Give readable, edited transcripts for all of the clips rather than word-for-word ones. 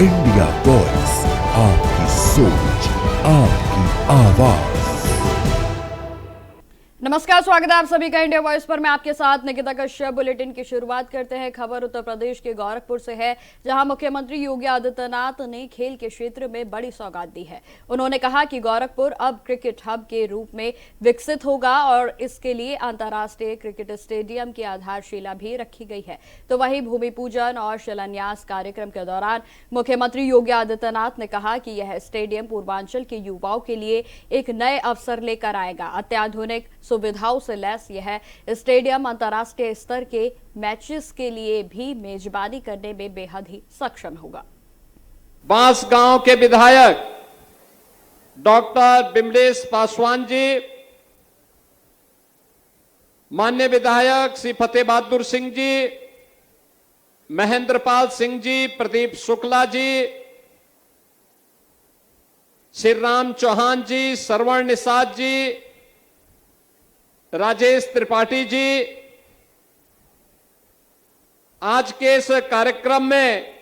India voice, आपकी सोच, आपकी आवाज। नमस्कार, स्वागत है आप सभी का इंडिया वॉइस पर। मैं आपके साथ निकिता कश्यप। बुलेटिन की शुरुआत करते हैं। खबर उत्तर प्रदेश के गोरखपुर से है, जहां मुख्यमंत्री योगी आदित्यनाथ ने खेल के क्षेत्र में बड़ी सौगात दी है। उन्होंने कहा कि गोरखपुर अब क्रिकेट हब के रूप में विकसित होगा और इसके लिए अंतर्राष्ट्रीय क्रिकेट स्टेडियम की आधारशिला भी रखी गई है। तो वहीं भूमि पूजन और शिलान्यास कार्यक्रम के दौरान मुख्यमंत्री योगी आदित्यनाथ ने कहा कि यह स्टेडियम पूर्वांचल के युवाओं के लिए एक नए अवसर लेकर आएगा। अत्याधुनिक सुविधाओं से लैस यह स्टेडियम अंतर्राष्ट्रीय स्तर के मैचेस के लिए भी मेजबानी करने में बेहद ही सक्षम होगा। बांसगांव के विधायक डॉक्टर बिमलेश पासवान जी, माननीय विधायक श्री फतेह बहादुर सिंह जी, महेंद्रपाल सिंह जी, प्रदीप शुक्ला जी, श्री राम चौहान जी, श्रवण निषाद जी, राजेश त्रिपाठी जी, आज के इस कार्यक्रम में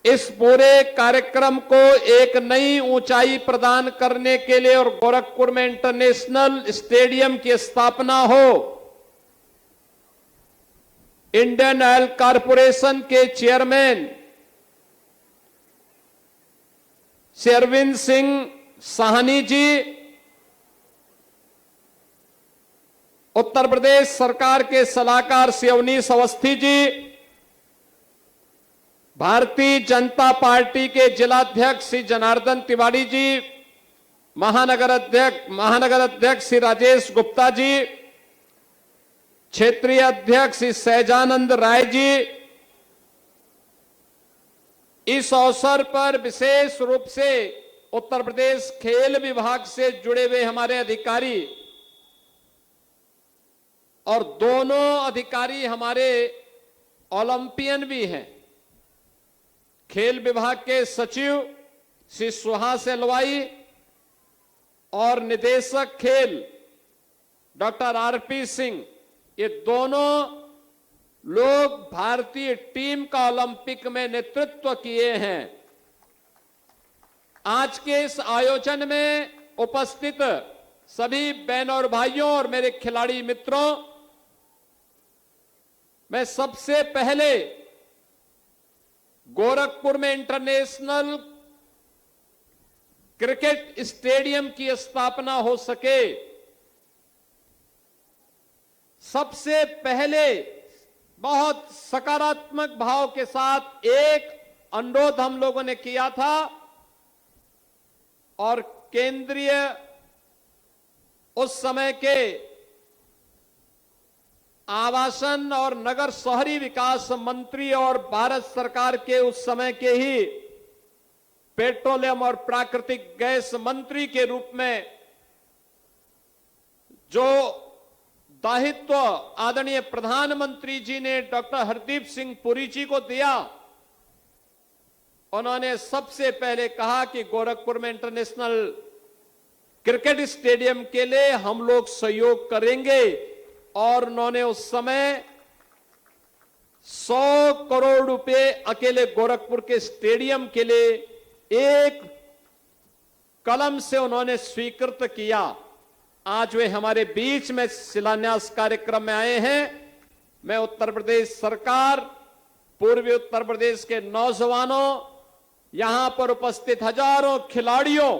इस पूरे कार्यक्रम को एक नई ऊंचाई प्रदान करने के लिए और गोरखपुर में इंटरनेशनल स्टेडियम की स्थापना हो, इंडियन ऑयल कॉरपोरेशन के चेयरमैन श्री अरविंद सिंह साहनी जी, उत्तर प्रदेश सरकार के सलाहकार श्री अवनीश अवस्थी जी, भारतीय जनता पार्टी के जिलाध्यक्ष श्री जनार्दन तिवारी जी, महानगर अध्यक्ष श्री राजेश गुप्ता जी, क्षेत्रीय अध्यक्ष श्री सहजानंद राय जी, इस अवसर पर विशेष रूप से उत्तर प्रदेश खेल विभाग से जुड़े हुए हमारे अधिकारी और दोनों अधिकारी हमारे ओलंपियन भी हैं। खेल विभाग के सचिव श्री सुहास एलवाई और निदेशक खेल डॉक्टर आरपी सिंह, ये दोनों लोग भारतीय टीम का ओलंपिक में नेतृत्व किए हैं। आज के इस आयोजन में उपस्थित सभी बहनों और भाइयों और मेरे खिलाड़ी मित्रों, मैं सबसे पहले गोरखपुर में इंटरनेशनल क्रिकेट स्टेडियम की स्थापना हो सके, सबसे पहले बहुत सकारात्मक भाव के साथ एक अनुरोध हम लोगों ने किया था और केंद्रीय उस समय के आवासन और नगर शहरी विकास मंत्री और भारत सरकार के उस समय के ही पेट्रोलियम और प्राकृतिक गैस मंत्री के रूप में जो दायित्व आदरणीय प्रधानमंत्री जी ने डॉक्टर हरदीप सिंह पुरी जी को दिया, उन्होंने सबसे पहले कहा कि गोरखपुर में इंटरनेशनल क्रिकेट स्टेडियम के लिए हम लोग सहयोग करेंगे और उन्होंने उस समय 100 करोड़ रुपए अकेले गोरखपुर के स्टेडियम के लिए एक कलम से उन्होंने स्वीकृत किया। आज वे हमारे बीच में शिलान्यास कार्यक्रम में आए हैं। मैं उत्तर प्रदेश सरकार, पूर्वी उत्तर प्रदेश के नौजवानों, यहां पर उपस्थित हजारों खिलाड़ियों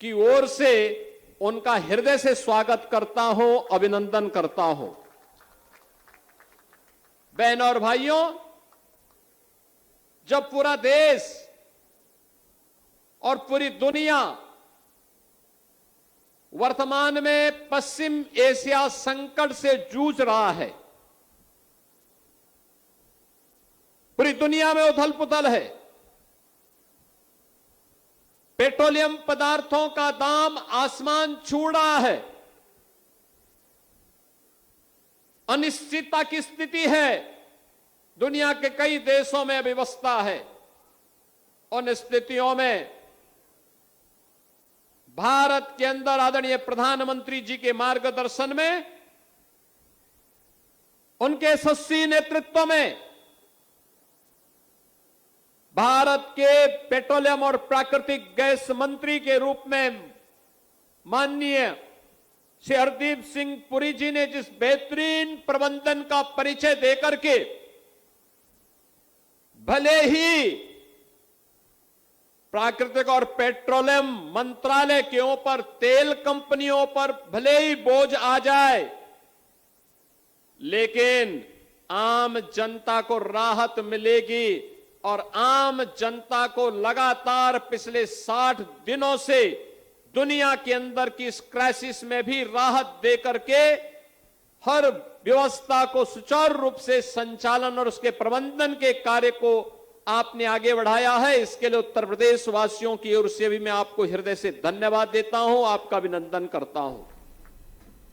की ओर से उनका हृदय से स्वागत करता हूं, अभिनंदन करता हूं। बहनों और भाइयों, जब पूरा देश और पूरी दुनिया वर्तमान में पश्चिम एशिया संकट से जूझ रहा है, पूरी दुनिया में उथल पुथल है, पेट्रोलियम पदार्थों का दाम आसमान छू रहा है, अनिश्चितता की स्थिति है, दुनिया के कई देशों में अव्यवस्था है। उन स्थितियों में भारत के अंदर आदरणीय प्रधानमंत्री जी के मार्गदर्शन में, उनके यशस्वी नेतृत्व में भारत के पेट्रोलियम और प्राकृतिक गैस मंत्री के रूप में माननीय श्री हरदीप सिंह पुरी जी ने जिस बेहतरीन प्रबंधन का परिचय देकर के भले ही प्राकृतिक और पेट्रोलियम मंत्रालय के ऊपर तेल कंपनियों पर भले ही बोझ आ जाए, लेकिन आम जनता को राहत मिलेगी और आम जनता को लगातार पिछले 60 दिनों से दुनिया के अंदर की इस क्राइसिस में भी राहत देकर के हर व्यवस्था को सुचारू रूप से संचालन और उसके प्रबंधन के कार्य को आपने आगे बढ़ाया है। इसके लिए उत्तर प्रदेश वासियों की ओर से भी मैं आपको हृदय से धन्यवाद देता हूं, आपका अभिनंदन करता हूं।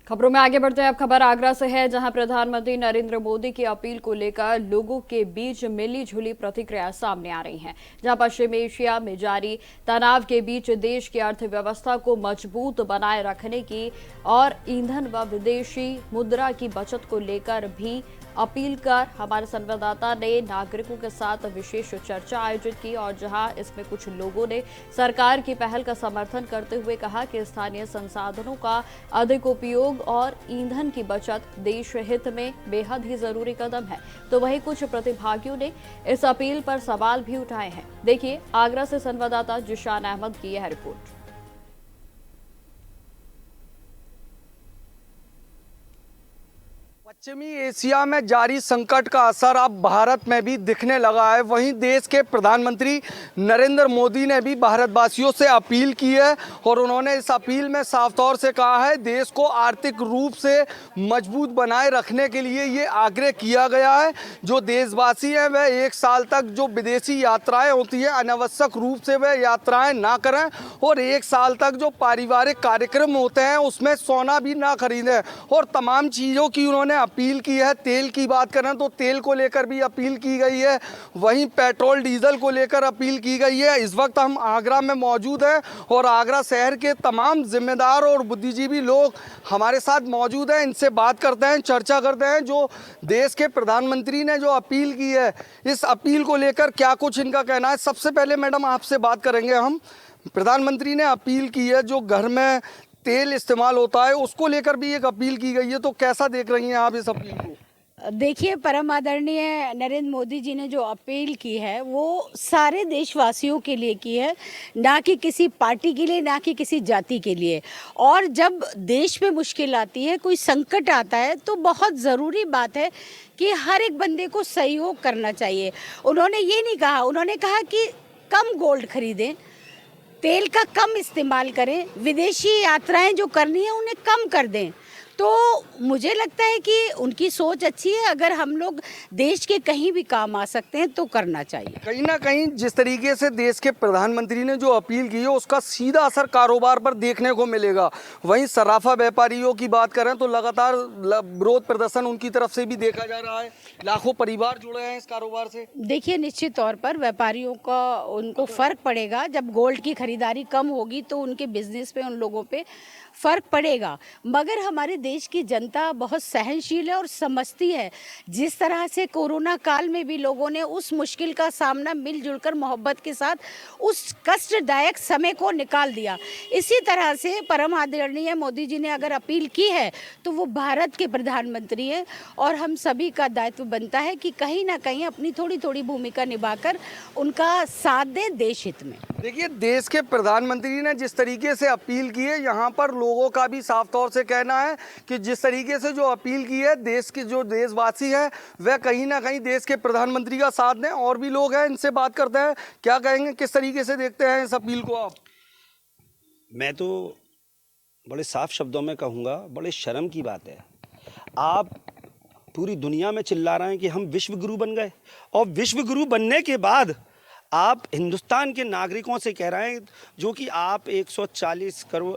खबरों में आगे बढ़ते हैं। अब खबर आगरा से है, जहां प्रधानमंत्री नरेंद्र मोदी की अपील को लेकर लोगों के बीच मिली जुली प्रतिक्रिया सामने आ रही हैं। जहां पश्चिमी एशिया में जारी तनाव के बीच देश की अर्थव्यवस्था को मजबूत बनाए रखने की और ईंधन व विदेशी मुद्रा की बचत को लेकर भी अपील कर हमारे संवाददाता ने नागरिकों के साथ विशेष चर्चा आयोजित की, और जहां इसमें कुछ लोगों ने सरकार की पहल का समर्थन करते हुए कहा कि स्थानीय संसाधनों का अधिक उपयोग और ईंधन की बचत देश हित में बेहद ही जरूरी कदम है। तो वहीं कुछ प्रतिभागियों ने इस अपील पर सवाल भी उठाए हैं। देखिए आगरा से संवाददाता जिशान अहमद की यह रिपोर्ट। पश्चिमी एशिया में जारी संकट का असर अब भारत में भी दिखने लगा है। वहीं देश के प्रधानमंत्री नरेंद्र मोदी ने भी भारतवासियों से अपील की है और उन्होंने इस अपील में साफ तौर से कहा है देश को आर्थिक रूप से मजबूत बनाए रखने के लिए ये आग्रह किया गया है। जो देशवासी हैं वह 1 साल तक जो विदेशी यात्राएं होती हैं अनावश्यक रूप से वह यात्राएं ना करें और 1 साल तक जो पारिवारिक कार्यक्रम होते हैं उसमें सोना भी ना खरीदें और तमाम चीज़ों की उन्होंने अपील की है। तेल की बात करें तो तेल को लेकर भी अपील की गई है, वहीं पेट्रोल डीजल को लेकर अपील की गई है। इस वक्त हम आगरा में मौजूद हैं और आगरा शहर के तमाम जिम्मेदार और बुद्धिजीवी लोग हमारे साथ मौजूद हैं। इनसे बात करते हैं, चर्चा करते हैं। जो देश के प्रधानमंत्री ने जो अपील की है इस अपील को लेकर क्या कुछ इनका कहना है। सबसे पहले मैडम आपसे बात करेंगे हम। प्रधानमंत्री ने अपील की है जो घर में तेल इस्तेमाल होता है उसको लेकर भी एक अपील की गई है, तो कैसा देख रही हैं आप इस अपील को? देखिए, परम आदरणीय नरेंद्र मोदी जी ने जो अपील की है वो सारे देशवासियों के लिए की है, ना कि किसी पार्टी के लिए, ना कि किसी जाति के लिए। और जब देश में मुश्किल आती है, कोई संकट आता है, तो बहुत ज़रूरी बात है कि हर एक बंदे को सहयोग करना चाहिए। उन्होंने ये नहीं कहा, उन्होंने कहा कि कम गोल्ड खरीदें, तेल का कम इस्तेमाल करें, विदेशी यात्राएं जो करनी है उन्हें कम कर दें। तो मुझे लगता है कि उनकी सोच अच्छी है। अगर हम लोग देश के कहीं भी काम आ सकते हैं तो करना चाहिए। कहीं ना कहीं जिस तरीके से देश के प्रधानमंत्री ने जो अपील की है उसका सीधा असर कारोबार पर देखने को मिलेगा। वहीं सराफा व्यापारियों की बात करें तो लगातार विरोध प्रदर्शन उनकी तरफ से भी देखा जा रहा है। लाखों परिवार जुड़े हैं इस कारोबार से। देखिए, निश्चित तौर पर व्यापारियों का उनको फ़र्क पड़ेगा। जब गोल्ड की खरीदारी कम होगी तो उनके बिजनेस पे, उन लोगों पे फ़र्क पड़ेगा। मगर हमारे देश की जनता बहुत सहनशील है और समझती है। जिस तरह से कोरोना काल में भी लोगों ने उस मुश्किल का सामना मिलजुल कर मोहब्बत के साथ उस कष्टदायक समय को निकाल दिया, इसी तरह से परम आदरणीय मोदी जी ने अगर अपील की है तो वो भारत के प्रधानमंत्री हैं और हम सभी का दायित्व बनता है कि कहीं ना कहीं अपनी थोड़ी थोड़ी भूमिका निभाकर उनका साथ दें देश हित में। देखिए, देश के प्रधानमंत्री ने जिस तरीके से अपील की है, यहाँ पर लोगों का भी साफ तौर से कहना है कि जिस तरीके से जो अपील की है, देश के जो देशवासी हैं वह कहीं ना कहीं देश के प्रधानमंत्री का साथ दें। और भी लोग हैं, इनसे बात करते हैं, क्या कहेंगे, किस तरीके से देखते हैं इस अपील को आप? मैं तो बड़े साफ शब्दों में कहूँगा, बड़े शर्म की बात है। आप पूरी दुनिया में चिल्ला रहे हैं कि हम विश्व गुरु बन गए, और विश्व गुरु बनने के बाद आप हिंदुस्तान के नागरिकों से कह रहे हैं, जो कि आप 140 करोड़,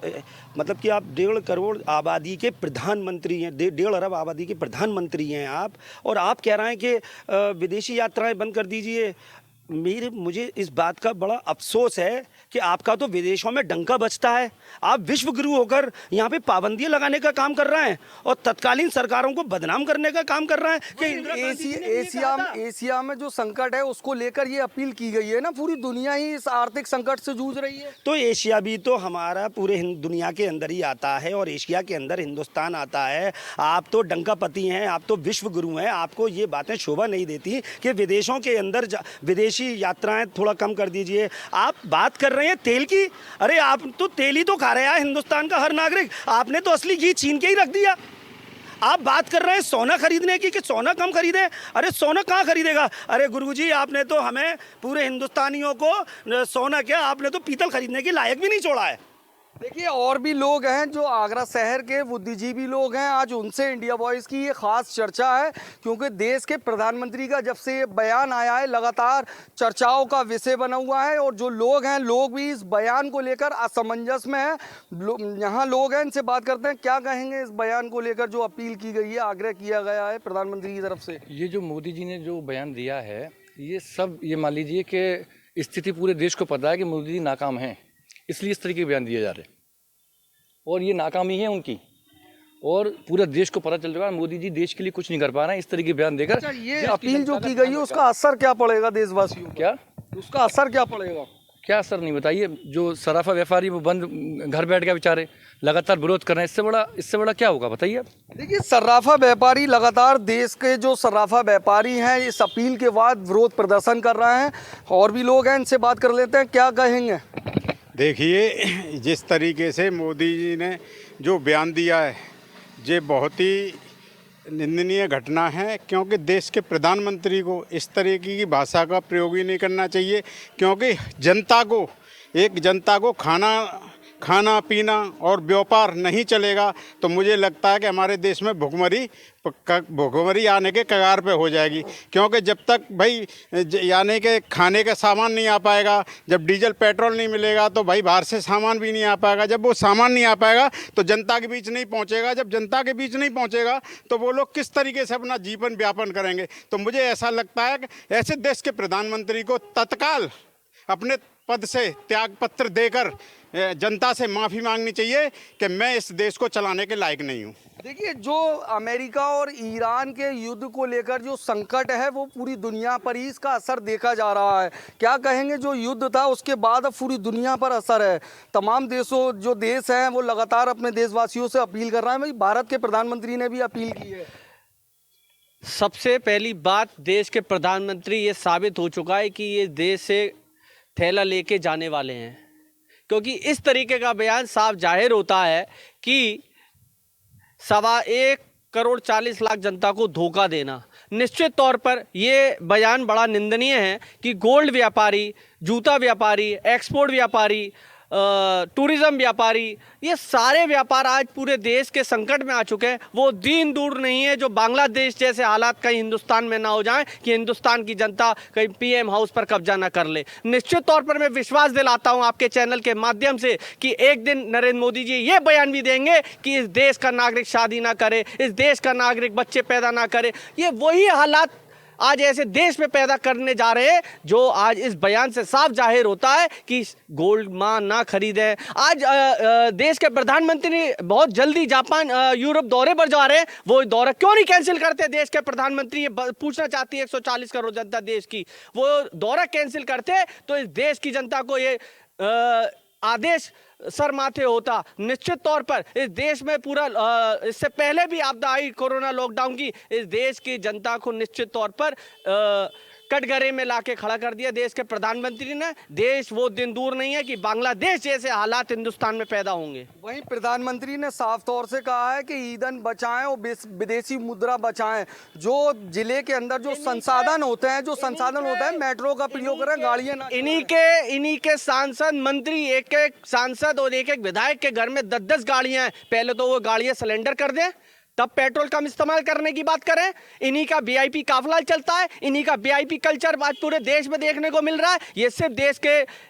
मतलब कि आप 1.5 करोड़ आबादी के प्रधानमंत्री हैं, 1.5 अरब आबादी के प्रधानमंत्री हैं आप, और आप कह रहे हैं कि विदेशी यात्राएं बंद कर दीजिए। मुझे इस बात का बड़ा अफसोस है कि आपका तो विदेशों में डंका बजता है। आप विश्व गुरु होकर यहाँ पे पाबंदियां लगाने का काम कर रहे हैं और तत्कालीन सरकारों को बदनाम करने का काम कर रहे हैं कि इंदिरा गांधी जी ने ये कहा था। एशिया में जो संकट है उसको लेकर ये अपील की गई है ना, पूरी दुनिया ही इस आर्थिक संकट से जूझ रही है। तो एशिया भी तो हमारा पूरे दुनिया के अंदर ही आता है और एशिया के अंदर हिंदुस्तान आता है। आप तो डंकापति हैं, आप तो विश्व गुरु हैं, आपको ये बातें शोभा नहीं देती कि विदेशों के अंदर विदेशी यात्राएं थोड़ा कम कर दीजिए। आप बात कर रहे हैं तेल की, अरे आप तो तेल ही तो खा रहे हैं हिंदुस्तान का हर नागरिक। आपने तो असली घी छीन के ही रख दिया। आप बात कर रहे हैं सोना खरीदने की कि सोना कम खरीदे, अरे सोना कहाँ खरीदेगा। अरे गुरुजी आपने तो हमें पूरे हिंदुस्तानियों को सोना क्या, आपने तो पीतल खरीदने के लायक भी नहीं छोड़ा है। देखिए और भी लोग हैं जो आगरा शहर के बुद्धिजीवी लोग हैं, आज उनसे इंडिया वॉइस की ये खास चर्चा है क्योंकि देश के प्रधानमंत्री का जब से ये बयान आया है लगातार चर्चाओं का विषय बना हुआ है और जो लोग हैं लोग भी इस बयान को लेकर असमंजस में हैं। यहाँ लोग हैं, इनसे बात करते हैं, क्या कहेंगे इस बयान को लेकर जो अपील की गई है, आग्रह किया गया है प्रधानमंत्री की तरफ से। ये जो मोदी जी ने जो बयान दिया है ये सब, ये मान लीजिए कि स्थिति पूरे देश को पता है कि मोदी जी नाकाम हैं, इसलिए इस तरीके के बयान दिए जा रहे हैं और ये नाकामी है उनकी और पूरे देश को पता चल चुका है मोदी जी देश के लिए कुछ नहीं कर पा रहे हैं इस तरीके के बयान देकर। अच्छा, ये अपील जो की गई है उसका असर क्या पड़ेगा देशवासियों को? क्या उसका असर क्या पड़ेगा? क्या असर नहीं बताइए। जो सराफा व्यापारी वो बंद घर बैठ गया बेचारे, लगातार विरोध कर रहे हैं, इससे बड़ा क्या होगा बताइए आप। देखिए सर्राफा व्यापारी लगातार, देश के जो सर्राफा व्यापारी हैं इस अपील के बाद विरोध प्रदर्शन कर रहे हैं। और भी लोग हैं, इनसे बात कर लेते हैं, क्या कहेंगे। देखिए जिस तरीके से मोदी जी ने जो बयान दिया है ये बहुत ही निंदनीय घटना है क्योंकि देश के प्रधानमंत्री को इस तरीके की भाषा का प्रयोग ही नहीं करना चाहिए क्योंकि जनता को खाना पीना और व्यापार नहीं चलेगा तो मुझे लगता है कि हमारे देश में भुखमरी आने के कगार पे हो जाएगी क्योंकि जब तक भाई यानी कि खाने का सामान नहीं आ पाएगा, जब डीजल पेट्रोल नहीं मिलेगा तो भाई बाहर से सामान भी नहीं आ पाएगा, जब वो सामान नहीं आ पाएगा तो जनता के बीच नहीं पहुंचेगा, जब जनता के बीच नहीं पहुंचेगा तो वो लोग किस तरीके से अपना जीवन व्यापन करेंगे। तो मुझे ऐसा लगता है कि ऐसे देश के प्रधानमंत्री को तत्काल अपने पद से त्याग पत्र देकर जनता से माफ़ी मांगनी चाहिए कि मैं इस देश को चलाने के लायक नहीं हूँ। देखिए जो अमेरिका और ईरान के युद्ध को लेकर जो संकट है वो पूरी दुनिया पर ही इसका असर देखा जा रहा है। क्या कहेंगे, जो युद्ध था उसके बाद अब पूरी दुनिया पर असर है। तमाम जो देश हैं वो लगातार अपने देशवासियों से अपील कर रहे हैं। भाई भारत के प्रधानमंत्री ने भी अपील की है। सबसे पहली बात, देश के प्रधानमंत्री ये साबित हो चुका है कि ये देश से थैला लेके जाने वाले हैं क्योंकि इस तरीके का बयान साफ जाहिर होता है कि 1.25 करोड़ 40 लाख जनता को धोखा देना। निश्चित तौर पर ये बयान बड़ा निंदनीय है कि गोल्ड व्यापारी, जूता व्यापारी, एक्सपोर्ट व्यापारी, टूरिज्म व्यापारी, ये सारे व्यापार आज पूरे देश के संकट में आ चुके हैं। वो दिन दूर नहीं है जो बांग्लादेश जैसे हालात कहीं हिंदुस्तान में ना हो जाएं कि हिंदुस्तान की जनता कहीं पीएम हाउस पर कब्जा ना कर ले। निश्चित तौर पर मैं विश्वास दिलाता हूं आपके चैनल के माध्यम से कि एक दिन नरेंद्र मोदी जी ये बयान भी देंगे कि इस देश का नागरिक शादी ना करे, इस देश का नागरिक बच्चे पैदा ना करे। ये वही हालात आज ऐसे देश में पैदा करने जा रहे हैं जो आज इस बयान से साफ जाहिर होता है कि गोल्ड मां ना खरीदें। आज देश के प्रधानमंत्री बहुत जल्दी जापान यूरोप दौरे पर जा रहे हैं, वो दौरा क्यों नहीं कैंसिल करते? देश के प्रधानमंत्री ये पूछना चाहती है 140 करोड़ जनता देश की, वो दौरा कैंसिल करते तो इस देश की जनता को ये आदेश सर माथे होता। निश्चित तौर पर इस देश में पूरा इससे पहले भी आपदा आई कोरोना लॉकडाउन की, इस देश की जनता को निश्चित तौर पर कटघरे में लाके खड़ा कर दिया देश के प्रधानमंत्री ने। देश वो दिन दूर नहीं है कि बांग्लादेश जैसे हालात हिंदुस्तान में पैदा होंगे। वहीं प्रधानमंत्री ने साफ तौर से कहा है कि ईंधन बचाएं और विदेशी मुद्रा बचाएं। जो जिले के अंदर जो संसाधन होते हैं मेट्रो का प्रयोग करें, गाड़ियां ना। इन्हीं के सांसद मंत्री, एक सांसद और एक विधायक के घर में 10-10 गाड़ियां हैं। पहले तो वो गाड़ियां सिलेंडर कर दें, तब पेट्रोल कम इस्तेमाल करने की बात करें। इन्हीं का वीआईपी काफिला चलता है, इन्हीं का वीआईपी कल्चर आज पूरे देश में देखने को मिल रहा है। ये सिर्फ देश के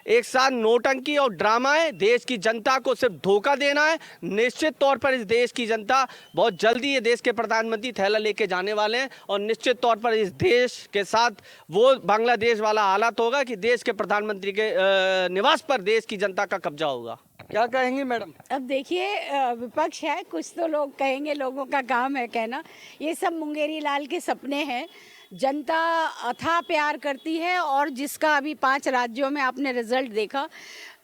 एक साथ नोटंकी और ड्रामा है, देश की जनता को सिर्फ धोखा देना है। निश्चित तौर पर इस देश की जनता बहुत जल्दी ये देश के प्रधानमंत्री थैला लेके जाने वाले हैं और निश्चित तौर पर इस देश के साथ वो बांग्लादेश वाला हालात होगा कि देश के प्रधानमंत्री के निवास पर देश की जनता का कब्जा होगा। क्या कहेंगी मैडम? अब देखिए, विपक्ष है, कुछ तो लोग कहेंगे, लोगों का काम है कहना। ये सब मुंगेरी लाल के सपने हैं। जनता अथाह प्यार करती है और जिसका अभी 5 राज्यों में आपने रिजल्ट देखा,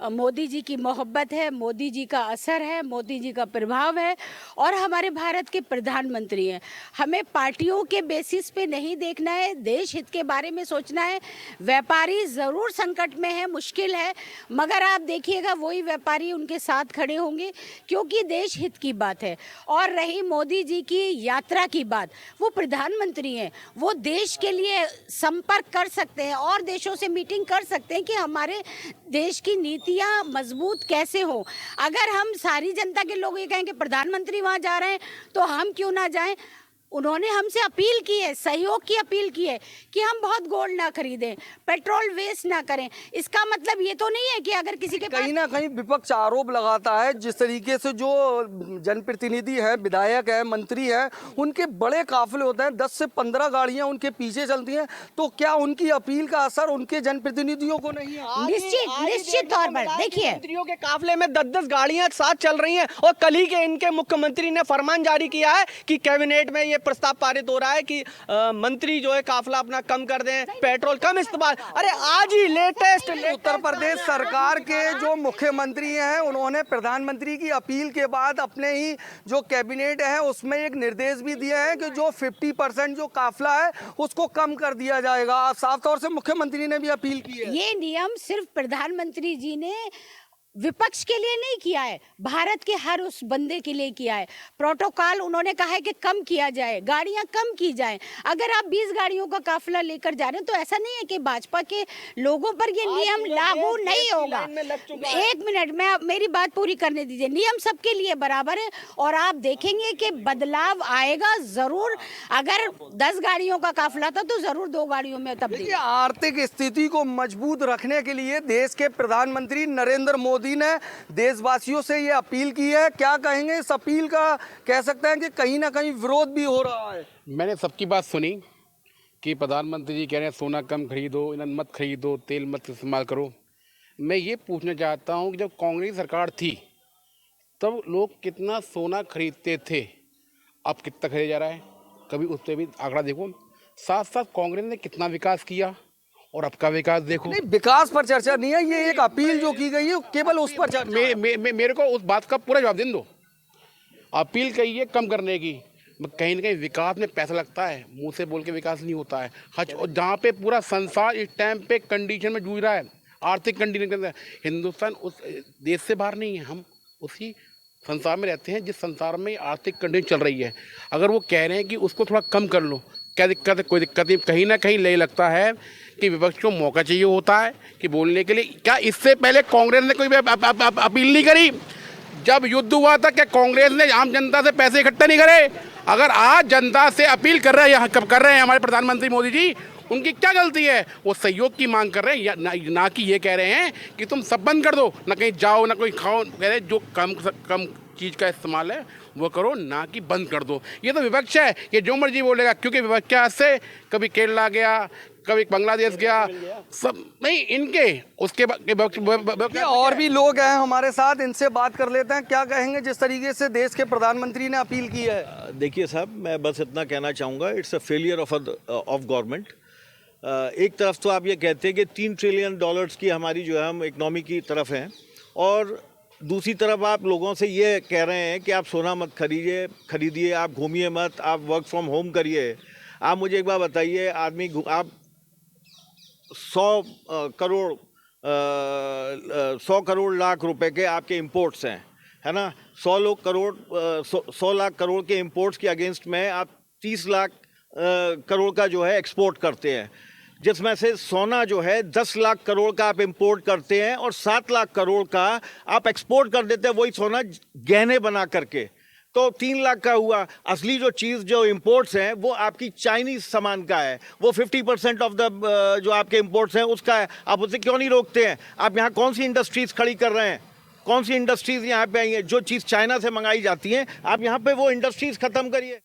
मोदी जी की मोहब्बत है, मोदी जी का असर है, मोदी जी का प्रभाव है और हमारे भारत के प्रधानमंत्री हैं। हमें पार्टियों के बेसिस पे नहीं देखना है, देश हित के बारे में सोचना है। व्यापारी ज़रूर संकट में है, मुश्किल है, मगर आप देखिएगा वही व्यापारी उनके साथ खड़े होंगे क्योंकि देश हित की बात है। और रही मोदी जी की यात्रा की बात, वो प्रधानमंत्री हैं, वो देश के लिए संपर्क कर सकते हैं और देशों से मीटिंग कर सकते हैं कि हमारे देश की नीतियाँ मजबूत कैसे हो। अगर हम सारी जनता के लोग ये कहें कि प्रधानमंत्री वहाँ जा रहे हैं तो हम क्यों ना जाएं। उन्होंने हमसे अपील की है, सहयोग की अपील की है कि हम बहुत गोल्ड ना खरीदें, पेट्रोल वेस्ट ना करें। इसका मतलब ये तो नहीं है कि अगर किसी के कहीं ना कहीं विपक्ष आरोप लगाता है जिस तरीके से जो जनप्रतिनिधि है, विधायक है, मंत्री है, उनके बड़े काफिले होते हैं, 10 से 15 गाड़ियां उनके पीछे चलती हैं, तो क्या उनकी अपील का असर उनके जनप्रतिनिधियों को नहीं है? निश्चित तौर पर देखिए, मंत्रियों के काफिले में 10-10 गाड़ियां साथ चल रही हैं और कल ही के इनके मुख्यमंत्री ने फरमान जारी किया है कि कैबिनेट में प्रस्ताव पारित हो रहा है कि मंत्री जो है काफिला अपना कम कर दें, पेट्रोल कम इस्तेमाल। अरे आज ही लेटेस्ट उत्तर प्रदेश सरकार के जो मुख्यमंत्री हैं उन्होंने प्रधानमंत्री की अपील के बाद अपने ही जो कैबिनेट है उसमें एक निर्देश भी दिया है कि जो 50% जो काफिला है उसको कम कर दिया जाएगा। साफ तौर से मुख्यमंत्री ने भी अपील की है। ये नियम सिर्फ प्रधानमंत्री जी ने विपक्ष के लिए नहीं किया है, भारत के हर उस बंदे के लिए किया है। प्रोटोकॉल उन्होंने कहा है कि कम किया जाए, गाड़ियां कम की जाएं। अगर आप 20 गाड़ियों का काफिला लेकर जा रहे हैं तो ऐसा नहीं है कि भाजपा के लोगों पर ये नियम लागू नहीं होगा। 1 मिनट में मेरी बात पूरी करने दीजिए। नियम सबके लिए बराबर है और आप देखेंगे कि बदलाव आएगा जरूर। अगर 10 गाड़ियों का काफिला था तो जरूर 2 गाड़ियों में तब्दील। आर्थिक स्थिति को मजबूत रखने के लिए देश के प्रधानमंत्री नरेंद्र मोदी ने देशवासियों से ये अपील की है। क्या कहेंगे इस अपील का? कह सकते हैं कि कहीं ना कहीं विरोध भी हो रहा है। मैंने सबकी बात सुनी कि प्रधानमंत्री जी कह रहे हैं सोना कम खरीदो, ईंधन मत खरीदो, तेल मत इस्तेमाल करो। मैं ये पूछना चाहता हूँ कि जब कांग्रेस सरकार थी तब लोग कितना सोना खरीदते थे, अब कितना खरीदा जा रहा है? कभी उस पर भी आंकड़ा देखो। साथ साथ कांग्रेस ने कितना विकास किया और अब का विकास देखो। नहीं, विकास पर चर्चा नहीं है, ये एक अपील जो की गई है केवल उस पर चर्चा है। मेरे को उस बात का पूरा जवाब दे दो। अपील कही है कम करने की, कहीं ना कहीं विकास में पैसा लगता है, मुंह से बोल के विकास नहीं होता है। और जहाँ पे पूरा संसार इस टाइम पे कंडीशन में जूझ रहा है, आर्थिक कंडीशन के अंदर, हिंदुस्तान उस देश से बाहर नहीं है, हम उसी संसार में रहते हैं जिस संसार में आर्थिक कंडीशन चल रही है। अगर वो कह रहे हैं कि उसको थोड़ा कम कर लो, क्या दिक्कत है? कोई दिक्कत नहीं। कहीं ना कहीं ले लगता है कि विपक्ष को मौका चाहिए होता है कि बोलने के लिए। क्या इससे पहले कांग्रेस ने कोई अपील नहीं करी? जब युद्ध हुआ था क्या कांग्रेस ने आम जनता से पैसे इकट्ठे नहीं करे? अगर आज जनता से अपील कर रहे हैं हमारे प्रधानमंत्री मोदी जी, उनकी क्या गलती है? वो सहयोग की मांग कर रहे हैं, ना कि ये कह रहे हैं कि तुम सब बंद कर दो, ना कहीं जाओ ना कोई खाओ। कह रहे जो कम चीज़ का इस्तेमाल है वो करो, ना कि बंद कर दो। ये तो विपक्ष है, ये जो मर्जी बोलेगा, क्योंकि विपक्ष के हाथ से कभी केरला गया, कभी बांग्लादेश गया, सब नहीं इनके उसके बाद। और भी लोग हैं हमारे साथ, इनसे बात कर लेते हैं। क्या कहेंगे जिस तरीके से देश के प्रधानमंत्री ने अपील की है? देखिए साहब, मैं बस इतना कहना चाहूँगा, it's a failure of government. एक तरफ तो आप ये कहते हैं कि $3 ट्रिलियन की हमारी जो है हम इकनॉमी की तरफ हैं, और दूसरी तरफ आप लोगों से ये कह रहे हैं कि आप सोना मत खरीदिए, आप घूमिए मत, आप वर्क फ्रॉम होम करिए। आप मुझे एक बार बताइए, आप 100 करोड़ लाख रुपए के आपके इंपोर्ट्स हैं, है ना? 100 लाख करोड़ के इंपोर्ट्स के अगेंस्ट में आप 30 लाख करोड़ का जो है एक्सपोर्ट करते हैं, जिसमें से सोना जो है 10 लाख करोड़ का आप इंपोर्ट करते हैं और 7 लाख करोड़ का आप एक्सपोर्ट कर देते हैं, वही सोना गहने बना करके। तो 3 लाख का हुआ। असली जो चीज़ जो इंपोर्ट्स हैं वो आपकी चाइनीज सामान का है, वो 50% ऑफ द जो आपके इंपोर्ट्स हैं उसका है। आप उसे क्यों नहीं रोकते हैं? आप यहाँ कौन सी इंडस्ट्रीज खड़ी कर रहे हैं? कौन सी इंडस्ट्रीज यहाँ पे आई हैं? जो चीज़ चाइना से मंगाई जाती है आप यहाँ पे वो इंडस्ट्रीज खत्म करिए।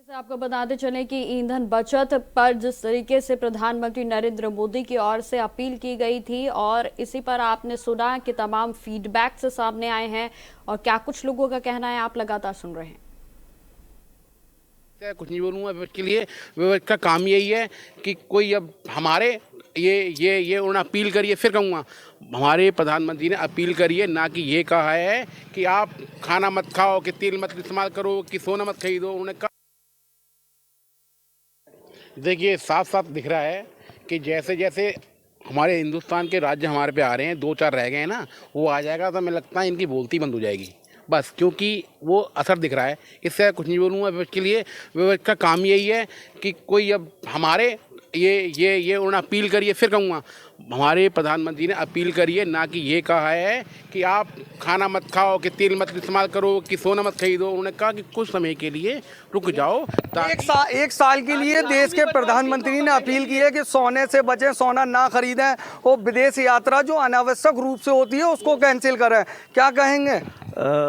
आपको बताते चलें कि ईंधन बचत पर जिस तरीके से प्रधानमंत्री नरेंद्र मोदी की ओर से अपील की गई थी और इसी पर आपने सुना कि तमाम फीडबैक से सामने आए हैं और क्या कुछ लोगों का कहना है, आप लगातार सुन रहे हैं। कुछ नहीं बोलूँगा विपक्ष के लिए। विपक्ष का काम यही है कि कोई अब हमारे ये उन्होंने अपील करिए, फिर कहूँगा हमारे प्रधानमंत्री ने अपील करिए, ना कि ये कहा है कि आप खाना मत खाओ, कि तेल मत इस्तेमाल करो, कि सोना मत खरीदो। उन्होंने कहा, देखिए साफ साफ दिख रहा है कि जैसे जैसे हमारे हिंदुस्तान के राज्य हमारे पे आ रहे हैं, 2-4 रह गए हैं ना, वो आ जाएगा तो हमें लगता है इनकी बोलती बंद हो जाएगी बस, क्योंकि वो असर दिख रहा है। इससे कुछ नहीं बोलूँगा विपक्ष के लिए। विपक्ष का काम यही है कि कोई अब हमारे ये उन्होंने अपील करिए, फिर कहूँगा हमारे प्रधानमंत्री ने अपील करिए, ना कि ये कहा है कि आप खाना मत खाओ, कि तेल मत इस्तेमाल करो, कि सोना मत खरीदो। उन्होंने कहा कि कुछ समय के लिए रुक जाओ। एक साल के लिए देश के प्रधानमंत्री ने अपील की है कि सोने से बचें, सोना ना खरीदें और विदेश यात्रा जो अनावश्यक रूप से होती है उसको कैंसिल करें। क्या कहेंगे?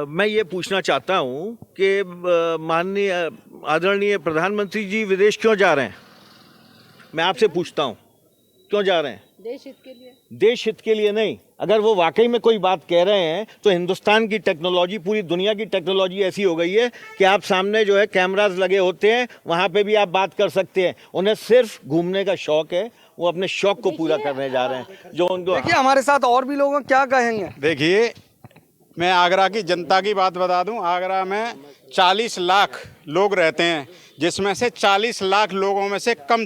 मैं ये पूछना चाहता हूँ कि माननीय आदरणीय प्रधानमंत्री जी विदेश क्यों जा रहे हैं? मैं आपसे पूछता हूँ, क्यों जा रहे हैं? देश हित के लिए। देश हित के लिए नहीं। अगर वो वाकई में कोई बात कह रहे हैं तो हिंदुस्तान की टेक्नोलॉजी, पूरी दुनिया की टेक्नोलॉजी ऐसी हो गई है कि आप सामने जो है कैमरास लगे होते हैं, वहाँ पे भी आप बात कर सकते हैं। उन्हें सिर्फ घूमने का शौक है, वो अपने शौक को पूरा करने जा रहे हैं जो उनको। देखिए हमारे साथ और भी लोग हैं, क्या कहेंगे? देखिए मैं आगरा की जनता की बात बता दूं। आगरा में 40 लाख लोग रहते हैं, जिसमें से 40 लाख लोगों में से कम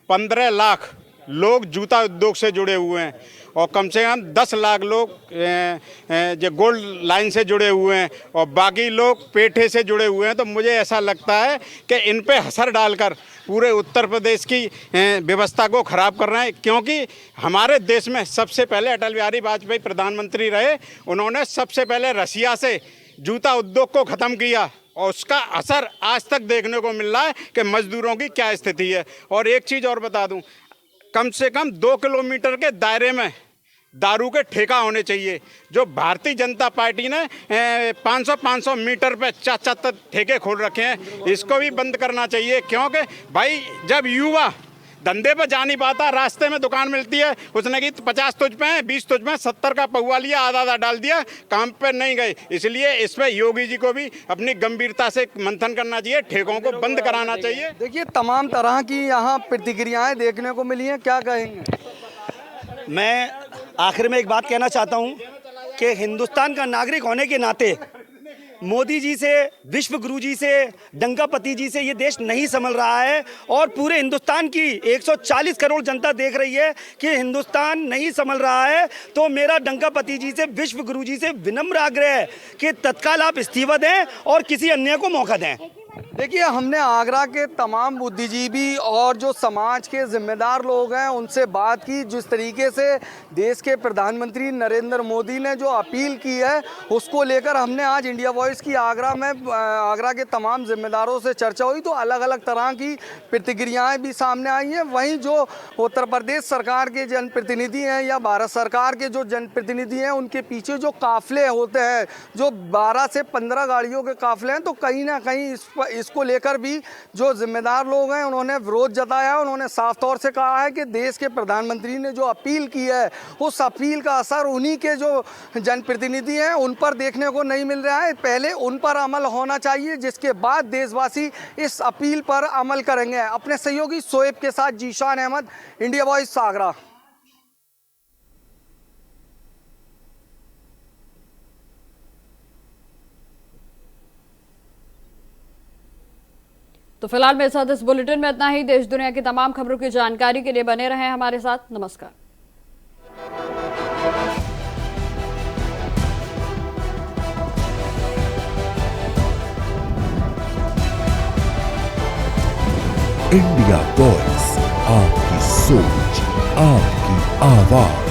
15 लाख लोग जूता उद्योग से जुड़े हुए हैं और कम से कम 10 लाख लोग जो गोल्ड लाइन से जुड़े हुए हैं और बाकी लोग पेठे से जुड़े हुए हैं। तो मुझे ऐसा लगता है कि इन पे असर डालकर पूरे उत्तर प्रदेश की व्यवस्था को ख़राब कर रहे हैं, क्योंकि हमारे देश में सबसे पहले अटल बिहारी वाजपेयी प्रधानमंत्री रहे। उन्होंने सबसे पहले रसिया से जूता उद्योग को ख़त्म किया और उसका असर आज तक देखने को मिल रहा है कि मजदूरों की क्या स्थिति है। और एक चीज़ और बता दूं, कम से कम 2 किलोमीटर के दायरे में दारू के ठेका होने चाहिए। जो भारतीय जनता पार्टी ने 500 मीटर पे 4 ठेके खोल रखे हैं, इसको भी बंद करना चाहिए। क्योंकि भाई जब युवा धंधे पे जा नहीं पाता, रास्ते में दुकान मिलती है, उसने की 50 तुझ पे है, 20 तुझ में, 70 का पहुआ लिया, आधा डाल दिया, काम पे नहीं गए। इसलिए इस पे योगी जी को भी अपनी गंभीरता से मंथन करना चाहिए, ठेकों को बंद कराना चाहिए। देखिए तमाम तरह की यहाँ प्रतिक्रियाएं देखने को मिली हैं, क्या कहेंगे? मैं आखिर में एक बात कहना चाहता हूँ कि हिंदुस्तान का नागरिक होने के नाते मोदी जी से, विश्व गुरु जी से, डंकापति जी से ये देश नहीं संभल रहा है और पूरे हिंदुस्तान की 140 करोड़ जनता देख रही है कि हिंदुस्तान नहीं संभल रहा है। तो मेरा डंकापति जी से, विश्व गुरु जी से विनम्र आग्रह है कि तत्काल आप इस्तीफा दें और किसी अन्य को मौका दें। देखिए हमने आगरा के तमाम बुद्धिजीवी और जो समाज के जिम्मेदार लोग हैं उनसे बात की। जिस तरीके से देश के प्रधानमंत्री नरेंद्र मोदी ने जो अपील की है उसको लेकर हमने आज इंडिया वॉइस की आगरा के तमाम जिम्मेदारों से चर्चा हुई, तो अलग अलग तरह की प्रतिक्रियाएं भी सामने आई हैं। वहीं जो उत्तर प्रदेश सरकार के जनप्रतिनिधि हैं या भारत सरकार के जो जनप्रतिनिधि हैं, उनके पीछे जो काफिले होते हैं, जो 12 से 15 गाड़ियों के काफिले हैं, तो कहीं ना कहीं इसको लेकर भी जो जिम्मेदार लोग हैं उन्होंने विरोध जताया है। उन्होंने साफ तौर से कहा है कि देश के प्रधानमंत्री ने जो अपील की है उस अपील का असर उन्हीं के जो जनप्रतिनिधि हैं उन पर देखने को नहीं मिल रहा है। पहले उन पर अमल होना चाहिए, जिसके बाद देशवासी इस अपील पर अमल करेंगे। अपने सहयोगी शोएब के साथ जीशान अहमद, इंडिया वॉइस आगरा। तो फिलहाल मेरे साथ इस बुलेटिन में इतना ही। देश दुनिया की तमाम खबरों की जानकारी के लिए बने रहें हमारे साथ। नमस्कार। इंडिया वॉइस, आपकी सोच, आपकी आवाज।